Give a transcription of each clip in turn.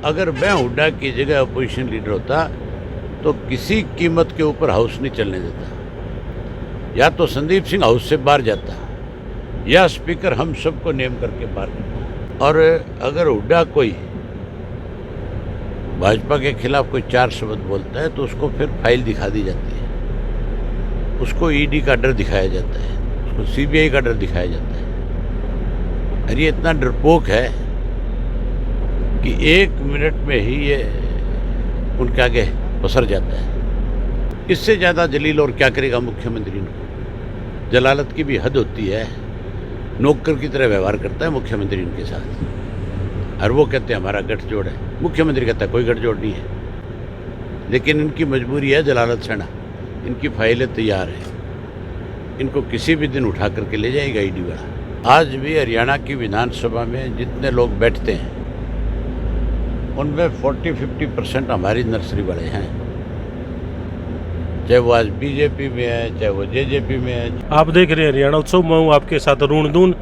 अगर मैं हुड्डा की जगह अपोजिशन लीडर होता तो किसी कीमत के ऊपर हाउस नहीं चलने देता। या तो संदीप सिंह हाउस से बाहर जाता या स्पीकर हम सबको नेम करके बाहर करता। और अगर हुड्डा कोई भाजपा के खिलाफ कोई 4 शब्द बोलता है तो उसको फिर फाइल दिखा दी जाती है, उसको ईडी का डर दिखाया जाता है, उसको सीबीआई का डर दिखाया जाता है। और ये इतना डरपोक है कि 1 मिनट में ही ये उनके आगे पसर जाता है। इससे ज़्यादा जलील और क्या करेगा मुख्यमंत्री ने। जलालत की भी हद होती है, नौकर की तरह व्यवहार करता है मुख्यमंत्री इनके साथ। और वो कहते हैं हमारा गठजोड़ है, मुख्यमंत्री कहता है कोई गठजोड़ नहीं है। लेकिन इनकी मजबूरी है जलालत सहना, इनकी फाइलें तैयार हैं, इनको किसी भी दिन उठा करके ले जाएगा ईडी वाला। आज भी हरियाणा की विधानसभा में जितने लोग बैठते हैं उनमें 40-50% हमारी नर्सरी वाले हैं, चाहे वो आज बीजेपी में है चाहे वो जेजेपी में है। आप देख रहे हैं हरियाणा उत्सव, मैं हूँ आपके साथ Arun Doon.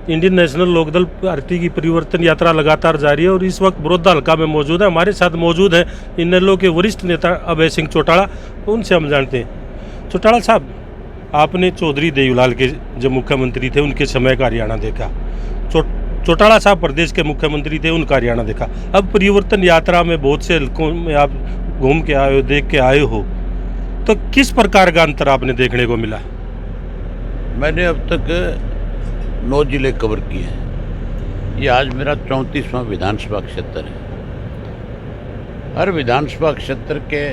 Indian National Lokdal party की परिवर्तन यात्रा लगातार जारी है और इस वक्त बड़ौदा हल्का में मौजूद है। हमारे साथ मौजूद है इनेलो के वरिष्ठ नेता अभय सिंह चौटाला, उनसे हम जानते हैं। चौटाला साहब, आपने चौधरी देवीलाल के जो मुख्यमंत्री थे उनके समय का हरियाणा देखा, चौटाला साहब प्रदेश के मुख्यमंत्री थे, उनका हरियाणा देखा। अब परिवर्तन यात्रा में बहुत से हल्कों में आप घूम के आए हो, देख के आए हो, तो किस प्रकार का अंतर आपने देखने को मिला? मैंने अब तक 9 जिले कवर किए हैं। ये आज मेरा 34वां विधानसभा क्षेत्र है। हर विधानसभा क्षेत्र के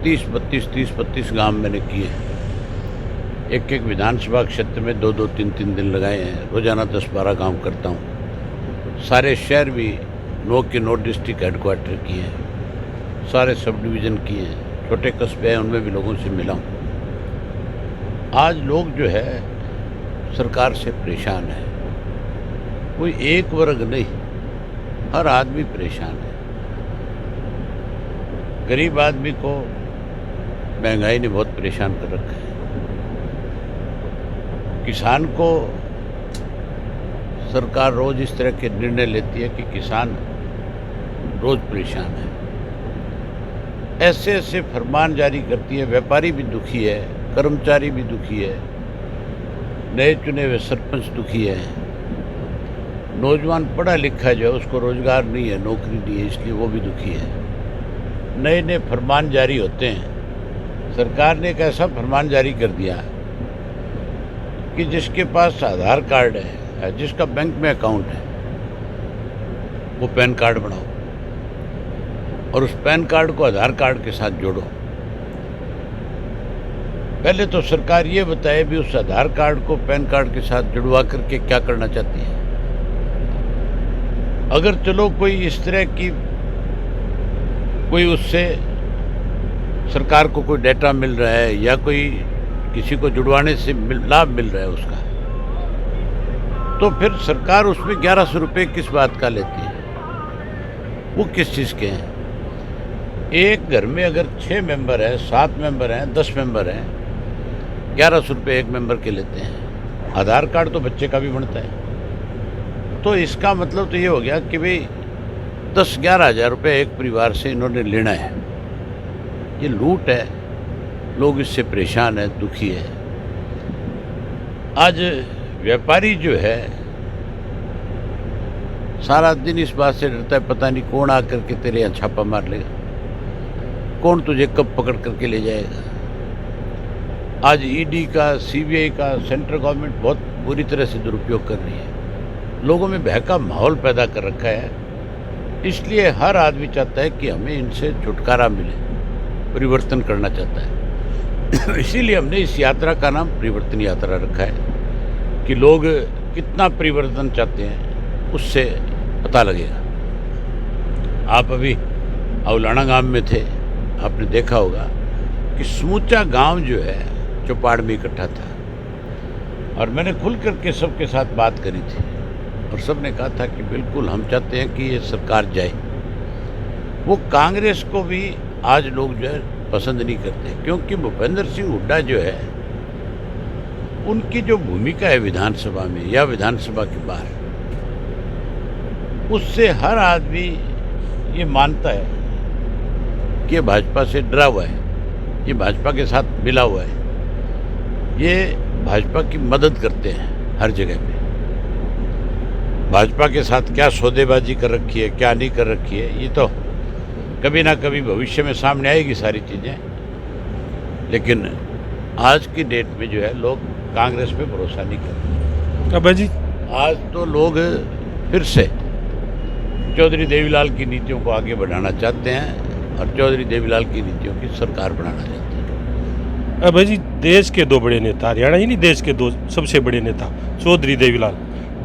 30-32 गांव मैंने किए हैं। एक विधानसभा क्षेत्र में 2-2, 3-3 दिन लगाए हैं। रोजाना 10-12 काम करता हूँ। सारे शहर भी 9 के 9 डिस्ट्रिक्ट हेडक्वार्टर किए हैं, सारे सब डिवीज़न किए हैं, छोटे कस्बे हैं उनमें भी लोगों से मिला हूँ। आज लोग जो है सरकार से परेशान है। कोई एक वर्ग नहीं, हर आदमी परेशान है। गरीब आदमी को महंगाई ने बहुत परेशान कर रखा है। किसान को सरकार रोज इस तरह के निर्णय लेती है कि किसान रोज परेशान है। ऐसे ऐसे फरमान जारी करती है। व्यापारी भी दुखी है, कर्मचारी भी दुखी है, नए चुने हुए सरपंच दुखी है, नौजवान पढ़ा लिखा जो है उसको रोजगार नहीं है, नौकरी नहीं है, इसलिए वो भी दुखी है। नए नए फरमान जारी होते हैं। सरकार ने एक ऐसा फरमान जारी कर दिया कि जिसके पास आधार कार्ड है, जिसका बैंक में अकाउंट है, वो पैन कार्ड बनाओ और उस पैन कार्ड को आधार कार्ड के साथ जोड़ो। पहले तो सरकार ये बताए भी उस आधार कार्ड को पैन कार्ड के साथ जुड़वा करके क्या करना चाहती है। अगर चलो कोई इस तरह की कोई उससे सरकार को कोई डेटा मिल रहा है या कोई किसी को जुड़वाने से लाभ मिल रहा है उसका, तो फिर सरकार उसमें 1100 रुपये किस बात का लेती है? वो किस चीज़ के हैं? एक घर में अगर 6 मेंबर हैं, 7 मेंबर हैं, 10 मेंबर हैं, 1100 रुपये एक मेंबर के लेते हैं। आधार कार्ड तो बच्चे का भी बनता है। तो इसका मतलब तो ये हो गया कि भाई 10-11 हज़ार रुपये एक परिवार से इन्होंने लेना है। ये लूट है। लोग इससे परेशान है, दुखी है। आज व्यापारी जो है सारा दिन इस बात से डरता है पता नहीं कौन आकर के तेरे यहाँ छापा मार लेगा, कौन तुझे कब पकड़ करके ले जाएगा। आज ईडी का, सीबीआई का सेंट्रल गवर्नमेंट बहुत बुरी तरह से दुरुपयोग कर रही है। लोगों में भय का माहौल पैदा कर रखा है। इसलिए हर आदमी चाहता है कि हमें इनसे छुटकारा मिले, परिवर्तन करना चाहता है। इसीलिए हमने इस यात्रा का नाम परिवर्तन यात्रा रखा है कि लोग कितना परिवर्तन चाहते हैं उससे पता लगेगा। आप अभी अवलाना गांव में थे, आपने देखा होगा कि समूचा गांव जो है चौपाड़ में इकट्ठा था और मैंने खुल करके सबके साथ बात करी थी और सबने कहा था कि बिल्कुल हम चाहते हैं कि ये सरकार जाए। वो कांग्रेस को भी आज लोग जो है पसंद नहीं करते, क्योंकि भूपेंद्र सिंह हुड्डा जो है उनकी जो भूमिका है विधानसभा में या विधानसभा के बाहर, उससे हर आदमी ये मानता है कि ये भाजपा से डरा हुआ है, ये भाजपा के साथ मिला हुआ है, ये भाजपा की मदद करते हैं हर जगह पे। भाजपा के साथ क्या सौदेबाजी कर रखी है, क्या नहीं कर रखी है, ये तो कभी ना कभी भविष्य में सामने आएगी सारी चीज़ें। लेकिन आज की डेट में जो है लोग कांग्रेस पे भरोसा नहीं कर रहे। अभय जी, आज तो लोग फिर से चौधरी देवीलाल की नीतियों को आगे बढ़ाना चाहते हैं और चौधरी देवीलाल की नीतियों की सरकार बनाना चाहते हैं। अभय जी, देश के दो बड़े नेता, हरियाणा ही नहीं देश के दो सबसे बड़े नेता चौधरी देवीलाल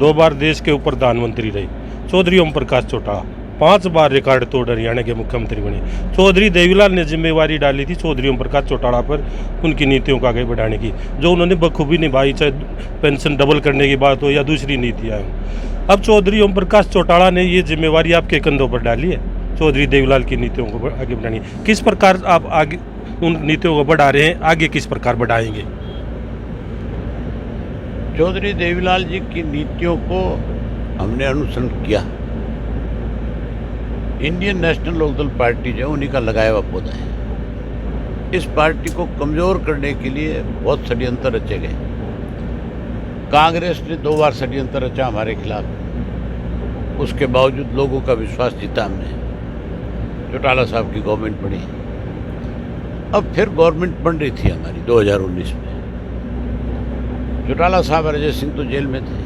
2 बार देश के ऊपर प्रधानमंत्री रहे। चौधरी ओम प्रकाश चौटाला 5 बार रिकॉर्ड तोड़ हरियाणा के मुख्यमंत्री बने। चौधरी देवीलाल ने जिम्मेवारी डाली थी चौधरी ओम प्रकाश चौटाला पर उनकी नीतियों को आगे बढ़ाने की, जो उन्होंने बखूबी निभाई, चाहे पेंशन डबल करने की बात हो या दूसरी नीतियाँ हों। अब चौधरी ओम प्रकाश चौटाला ने ये जिम्मेवारी आपके कंधों पर डाली है चौधरी देवीलाल की नीतियों को आगे बढ़ानी। किस प्रकार आप आगे उन नीतियों को बढ़ा रहे हैं, आगे किस प्रकार बढ़ाएंगे? चौधरी देवीलाल जी की नीतियों को हमने अनुसरण किया। इंडियन नेशनल लोकदल पार्टी जो है उन्हीं का लगाया हुआ पौधा है। इस पार्टी को कमज़ोर करने के लिए बहुत षड्यंत्र रचे गए। कांग्रेस ने 2 बार षड्यंत्र रचा हमारे खिलाफ, उसके बावजूद लोगों का विश्वास जीता हमने। चौटाला साहब की गवर्नमेंट बनी, अब फिर गवर्नमेंट बन रही थी हमारी 2019 में। चौटाला साहब और अजय सिंह तो जेल में थे,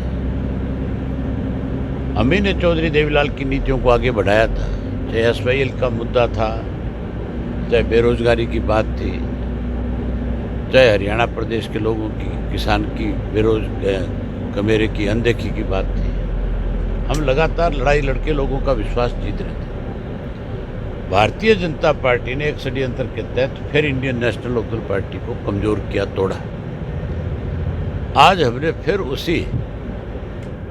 हम ही ने चौधरी देवीलाल की नीतियों को आगे बढ़ाया था। चाहे SYL का मुद्दा था, चाहे बेरोजगारी की बात थी, चाहे हरियाणा प्रदेश के लोगों की, किसान की कमेरे की अनदेखी की बात थी। हम लगातार लड़ाई लड़के लोगों का विश्वास जीत रहे थे। भारतीय जनता पार्टी ने एक षड्यंत्र के तहत फिर इंडियन नेशनल लोकदल पार्टी को कमजोर किया, तोड़ा। आज हमने फिर उसी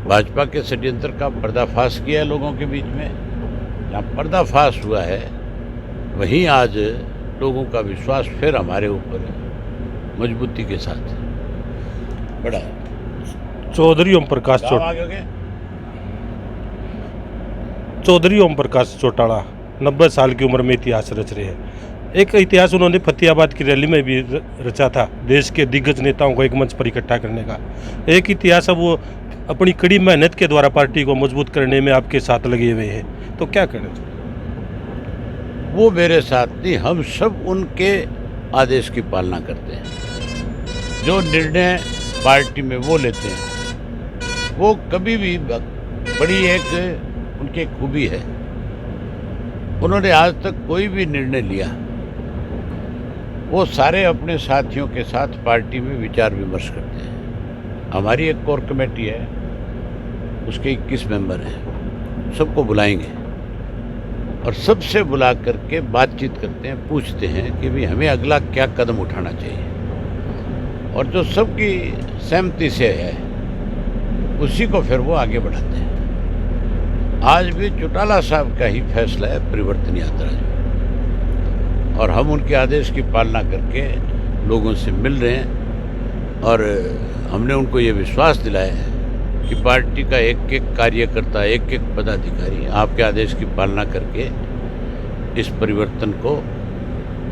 भाजपा के षड्यंत्र का पर्दाफाश किया है लोगों के बीच में। जहाँ पर्दाफाश हुआ है वहीं आज लोगों का विश्वास फिर हमारे ऊपर मजबूती के साथ बढ़ा है। चौधरी ओम प्रकाश चौधरी ओम प्रकाश चौटाला 90 साल की उम्र में इतिहास रच रहे हैं। एक इतिहास उन्होंने फतेहाबाद की रैली में भी रचा था, देश के दिग्गज नेताओं को एक मंच पर इकट्ठा करने का। एक इतिहास अब वो अपनी कड़ी मेहनत के द्वारा पार्टी को मजबूत करने में आपके साथ लगे हुए हैं, तो क्या करें? वो मेरे साथ नहीं, हम सब उनके आदेश की पालना करते हैं। जो निर्णय पार्टी में वो लेते हैं, वो कभी भी बड़ी एक उनकी खूबी है। उन्होंने आज तक कोई भी निर्णय लिया, वो सारे अपने साथियों के साथ पार्टी में विचार विमर्श करते हैं। हमारी एक कोर कमेटी है, उसके 21 मेंबर हैं, सबको बुलाएंगे और सबसे बुला करके बातचीत करते हैं, पूछते हैं कि भाई हमें अगला क्या कदम उठाना चाहिए, और जो सबकी सहमति से है उसी को फिर वो आगे बढ़ाते हैं। आज भी चौटाला साहब का ही फैसला है परिवर्तन यात्रा जो, और हम उनके आदेश की पालना करके लोगों से मिल रहे हैं। और हमने उनको ये विश्वास दिलाया है कि पार्टी का एक एक कार्यकर्ता, एक एक पदाधिकारी आपके आदेश की पालना करके इस परिवर्तन को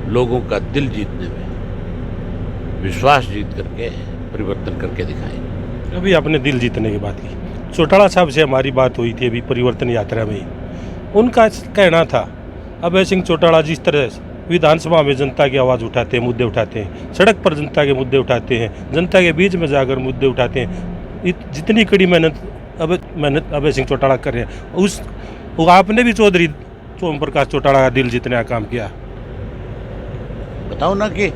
लोगों का दिल जीतने में विश्वास जीत करके परिवर्तन करके दिखाएंगे। अभी आपने दिल जीतने की बात की, चौटाला साहब से हमारी बात हुई थी अभी परिवर्तन यात्रा में। उनका कहना था अभय सिंह चौटाला जिस तरह विधानसभा में जनता की आवाज़ उठाते हैं, मुद्दे उठाते हैं, सड़क पर जनता के मुद्दे उठाते हैं, जनता के बीच में जाकर मुद्दे उठाते हैं, जितनी कड़ी मेहनत अभय सिंह चौटाला कर रहे हैं, वो आपने भी चौधरी ओम प्रकाश चौटाला का दिल जीतने का काम किया। बताओ ना कि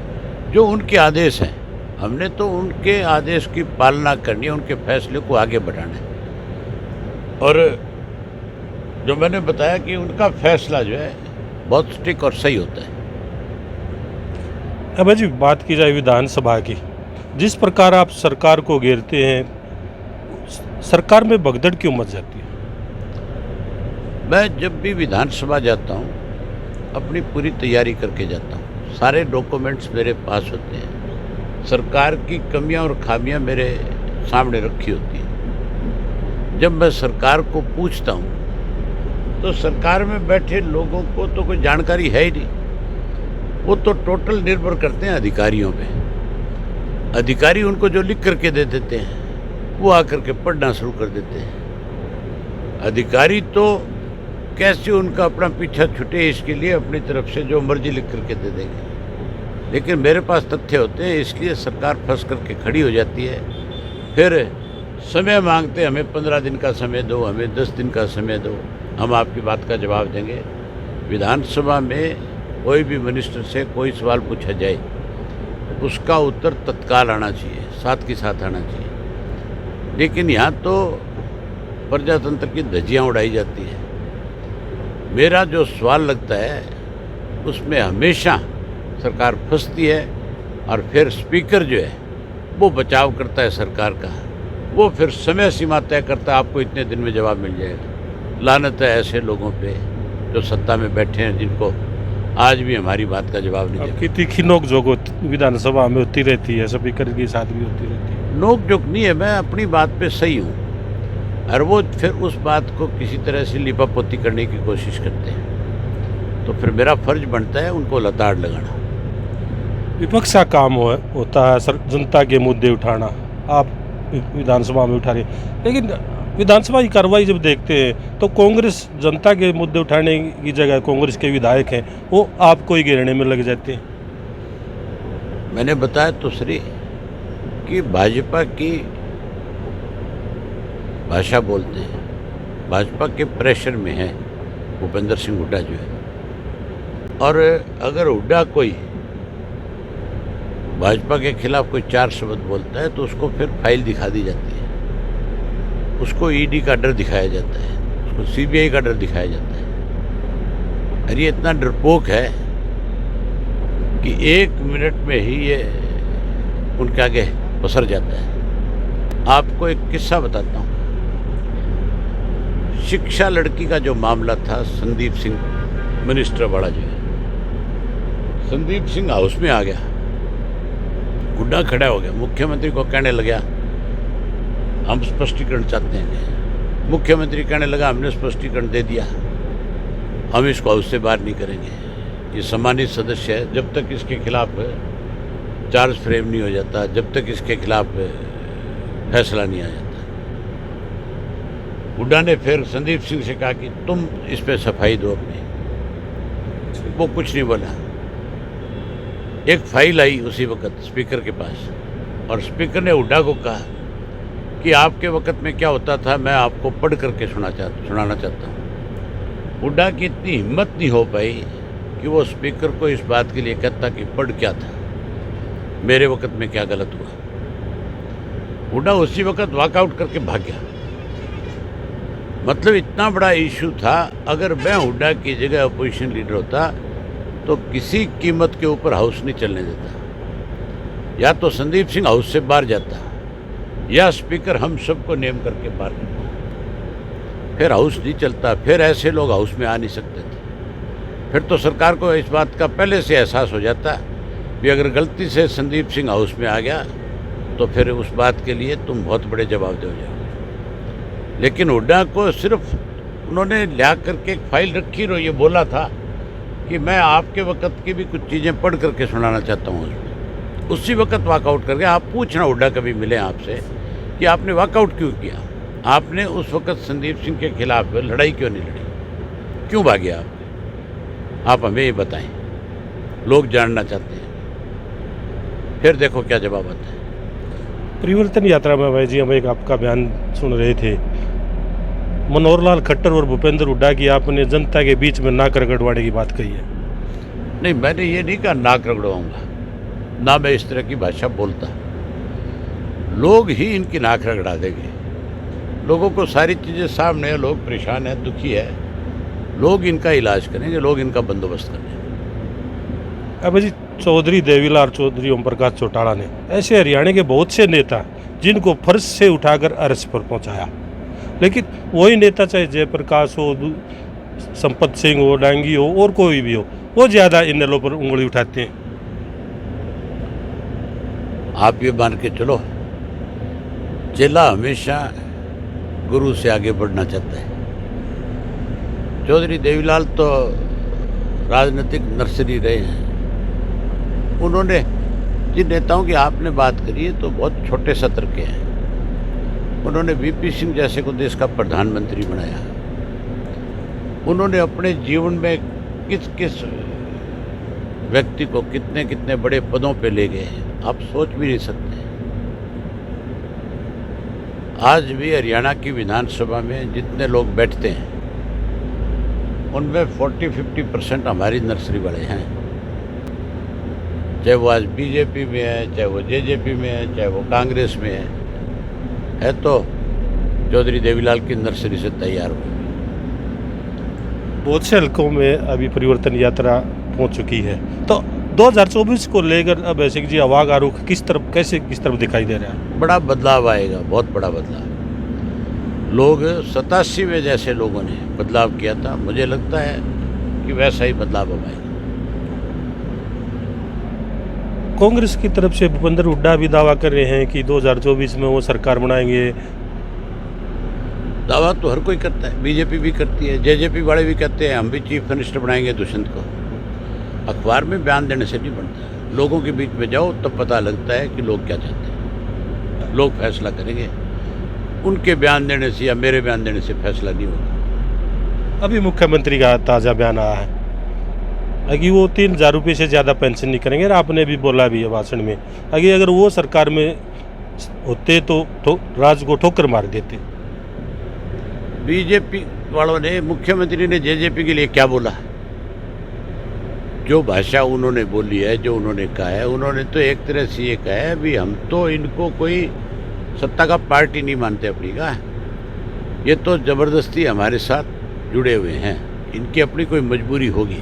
जो उनके आदेश हैं, हमने तो उनके आदेश की पालना करनी है, उनके फैसले को आगे बढ़ाना है। और जो मैंने बताया कि उनका फैसला जो है बहुत स्ट्रिक्ट और सही होता है। अब जी बात की जाए विधानसभा की, जिस प्रकार आप सरकार को घेरते हैं, सरकार में भगदड़ क्यों मच जाती है? मैं जब भी विधानसभा जाता हूँ अपनी पूरी तैयारी करके जाता हूँ, सारे डॉक्यूमेंट्स मेरे पास होते हैं, सरकार की कमियां और खामियां मेरे सामने रखी होती हैं। जब मैं सरकार को पूछता हूँ तो सरकार में बैठे लोगों को तो कोई जानकारी है ही नहीं। वो तो टोटल निर्भर करते हैं अधिकारियों पे। अधिकारी उनको जो लिख करके दे देते हैं वो आकर के पढ़ना शुरू कर देते हैं। अधिकारी तो कैसे उनका अपना पीछा छूटे इसके लिए अपनी तरफ से जो मर्जी लिख करके दे देंगे। लेकिन मेरे पास तथ्य होते हैं, इसलिए सरकार फंस करके खड़ी हो जाती है। फिर समय मांगते, हमें 15 दिन का समय दो, हमें 10 दिन का समय दो, हम आपकी बात का जवाब देंगे। विधानसभा में कोई भी मिनिस्टर से कोई सवाल पूछा जाए उसका उत्तर तत्काल आना चाहिए, साथ के साथ आना चाहिए। लेकिन यहाँ तो प्रजातंत्र की धज्जियाँ उड़ाई जाती है। मेरा जो सवाल लगता है उसमें हमेशा सरकार फंसती है और फिर स्पीकर जो है वो बचाव करता है सरकार का। वो फिर समय सीमा तय करता है, आपको इतने दिन में जवाब मिल जाएगा। लानत है ऐसे लोगों पे जो सत्ता में बैठे हैं, जिनको आज भी हमारी बात का जवाब नहीं आपकी तीखी नोक झोंक विधानसभा में होती रहती है, स्पीकर के साथ भी होती रहती है। नोक झोंक नहीं है, मैं अपनी बात पे सही हूँ और वो फिर उस बात को किसी तरह से लिपापोती करने की कोशिश करते हैं। तो फिर मेरा फर्ज बनता है उनको लताड़ लगाना। विपक्ष का काम होता है सर जनता के मुद्दे उठाना। आप विधानसभा में उठा रहे, लेकिन विधानसभा की कार्रवाई जब देखते हैं तो कांग्रेस जनता के मुद्दे उठाने की जगह कांग्रेस के विधायक हैं वो आपको ही घेरने में लग जाते हैं। मैंने बताया तो सही कि भाजपा की भाषा बोलते हैं, भाजपा के प्रेशर में है भूपेंद्र सिंह हुड्डा जो है। और अगर हुड्डा कोई भाजपा के खिलाफ कोई 4 शब्द बोलता है तो उसको फिर फाइल दिखा दी जाती है, उसको ईडी का डर दिखाया जाता है, उसको सीबीआई का डर दिखाया जाता है। और ये इतना डरपोक है कि 1 मिनट में ही ये उनके आगे पसर जाता है। आपको एक किस्सा बताता हूँ। शिक्षा लड़की का जो मामला था, संदीप सिंह मिनिस्टर वाला जो है, संदीप सिंह हाउस में आ गया, हुड्डा खड़ा हो गया, मुख्यमंत्री को कहने लगा हम स्पष्टीकरण चाहते हैं। मुख्यमंत्री कहने लगा हमने स्पष्टीकरण दे दिया, हम इसको हाउस से बाहर नहीं करेंगे। ये सम्मानित सदस्य है, जब तक इसके खिलाफ चार्ज फ्रेम नहीं हो जाता, जब तक इसके खिलाफ फैसला नहीं आ जाता। हुड्डा ने फिर संदीप सिंह से कहा कि तुम इस पे सफाई दो अपनी। वो कुछ नहीं बोला। एक फाइल आई उसी वक्त स्पीकर के पास और स्पीकर ने हुड्डा को कहा कि आपके वक्त में क्या होता था मैं आपको पढ़ करके सुनाना चाहता हूँ। हुड्डा की इतनी हिम्मत नहीं हो पाई कि वो स्पीकर को इस बात के लिए कहता कि पढ़ क्या था, मेरे वक्त में क्या गलत हुआ। हुड्डा उसी वक्त वॉकआउट करके भाग गया। मतलब इतना बड़ा इशू था। अगर मैं हुड्डा की जगह अपोजिशन लीडर होता तो किसी कीमत के ऊपर हाउस नहीं चलने देता। या तो संदीप सिंह हाउस से बाहर जाता या स्पीकर हम सबको नेम करके बाहर करता। फिर हाउस नहीं चलता, फिर ऐसे लोग हाउस में आ नहीं सकते थे। फिर तो सरकार को इस बात का पहले से एहसास हो जाता कि अगर गलती से संदीप सिंह हाउस में आ गया तो फिर उस बात के लिए तुम बहुत बड़े जवाब दे जाओगे। लेकिन हुड्डा को सिर्फ उन्होंने ला करके एक फाइल रखी और ये बोला था कि मैं आपके वक्त की भी कुछ चीज़ें पढ़ करके सुनाना चाहता हूँ। उसी वक्त वॉकआउट करके आप पूछना हुड्डा कभी मिले आपसे कि आपने वॉकआउट क्यों किया, आपने उस वक्त संदीप सिंह के खिलाफ लड़ाई क्यों नहीं लड़ी, क्यों भागे आप हमें ये बताएं, लोग जानना चाहते हैं। फिर देखो क्या जवाब आता है। परिवर्तन यात्रा में भाई जी हम एक आपका बयान सुन रहे थे, मनोहर लाल खट्टर और भूपेंद्र हुड्डा की आपने जनता के बीच में नाक रगड़वाने की बात कही है। नहीं, मैंने ये नहीं कहा नाक रगड़वाऊंगा, ना मैं इस तरह की भाषा बोलता। लोग ही इनकी नाक रगड़ा देंगे। लोगों को सारी चीज़ें सामने है, लोग परेशान हैं, दुखी है, लोग इनका इलाज करेंगे, लोग इनका बंदोबस्त करेंगे। अब जी चौधरी देवीलाल चौधरी ओम प्रकाश चौटाला ने ऐसे हरियाणा के बहुत से नेता जिनको फर्श से उठाकर अरेस्ट पर पहुंचाया, लेकिन वही नेता चाहे जयप्रकाश हो, संपत सिंह हो, डांगी हो और कोई भी हो, वो ज़्यादा इन नलों पर उंगली उठाते हैं। आप ये मान के चलो, चेला हमेशा गुरु से आगे बढ़ना चाहता है। चौधरी देवीलाल तो राजनीतिक नर्सरी रहे हैं। उन्होंने जिन नेताओं की आपने बात करी है तो बहुत छोटे सत्र के हैं। उन्होंने वीपी सिंह जैसे को देश का प्रधानमंत्री बनाया। उन्होंने अपने जीवन में किस किस व्यक्ति को कितने कितने बड़े पदों पे ले गए हैं, आप सोच भी नहीं सकते। आज भी हरियाणा की विधानसभा में जितने लोग बैठते हैं उनमें 40-50% हमारी नर्सरी वाले हैं। चाहे वो आज बीजेपी में है, चाहे वो जेजेपी में है, चाहे वो कांग्रेस में है तो चौधरी देवीलाल की नर्सरी से तैयार हुए। बहुत से हलकों में अभी परिवर्तन यात्रा पहुंच चुकी है, तो 2024 को लेकर अब ऐसे जी हवा का रुख किस तरफ दिखाई दे रहा है? बड़ा बदलाव आएगा, बहुत बड़ा बदलाव। लोग 87 में जैसे लोगों ने बदलाव किया था, मुझे लगता है कि वैसा ही बदलाव अब आएगा। कांग्रेस की तरफ से भूपेंद्र हुड्डा भी दावा कर रहे हैं कि 2024 में वो सरकार बनाएंगे। दावा तो हर कोई करता है, बीजेपी भी करती है, जेजेपी वाले भी कहते हैं हम भी चीफ मिनिस्टर बनाएंगे दुष्यंत को। अखबार में बयान देने से नहीं बनता, लोगों के बीच में जाओ तब पता लगता है कि लोग क्या चाहते हैं। लोग फैसला करेंगे, उनके बयान देने से या मेरे बयान देने से फैसला नहीं होगा। अभी मुख्यमंत्री का ताज़ा बयान आया है कि वो 3,000 रुपये से ज़्यादा पेंशन नहीं करेंगे, और आपने भी बोला भी है भाषण में अगर वो सरकार में होते तो राज्य को ठोकर मार देते। बीजेपी वालों ने, मुख्यमंत्री ने जेजेपी के लिए क्या बोला? जो भाषा उन्होंने बोली है, जो उन्होंने कहा है, उन्होंने तो एक तरह से ये कहा है भी हम तो इनको कोई सत्ता का पार्टी नहीं मानते अपनी का, ये तो ज़बरदस्ती हमारे साथ जुड़े हुए हैं, इनकी अपनी कोई मजबूरी होगी।